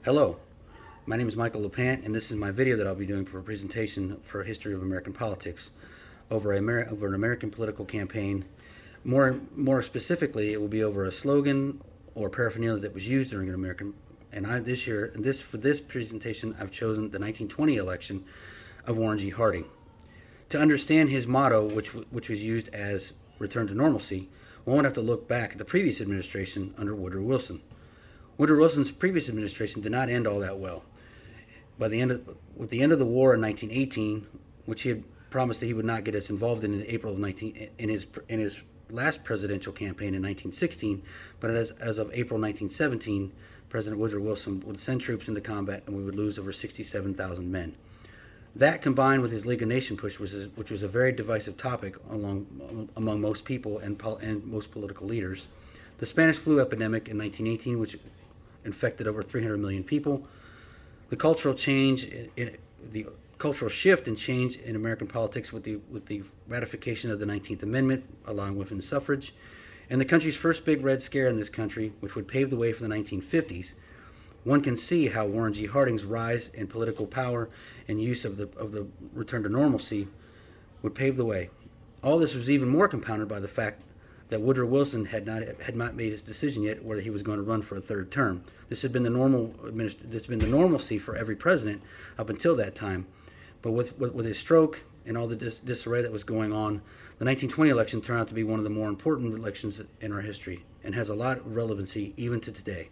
Hello, my name is Michael LePant, and this is my video that I'll be doing for a presentation for a history of American politics over an American political campaign. More specifically, it will be over a slogan or paraphernalia that was used during an American. And for this presentation, I've chosen the 1920 election of Warren G. Harding. To understand his motto, which was used as "Return to Normalcy," one would have to look back at the previous administration under Woodrow Wilson. Woodrow Wilson's previous administration did not end all that well. With the end of the war in 1918, which he had promised that he would not get us involved in April of in his last presidential campaign in 1916, but as of April 1917, President Woodrow Wilson would send troops into combat, and we would lose over 67,000 men. That, combined with his League of Nations push, which was a very divisive topic among most people and most political leaders. The Spanish flu epidemic in 1918, which infected over 300 million people. The cultural shift and change in American politics with the ratification of the 19th Amendment, allowing women's suffrage, and the country's first big red scare in this country, which would pave the way for the 1950s. One can see how Warren G. Harding's rise in political power and use of the return to normalcy would pave the way. All this was even more compounded by the fact that Woodrow Wilson had not made his decision yet whether he was going to run for a third term. This had been the normalcy for every president up until that time. But with his stroke and all the disarray that was going on, the 1920 election turned out to be one of the more important elections in our history and has a lot of relevancy even to today.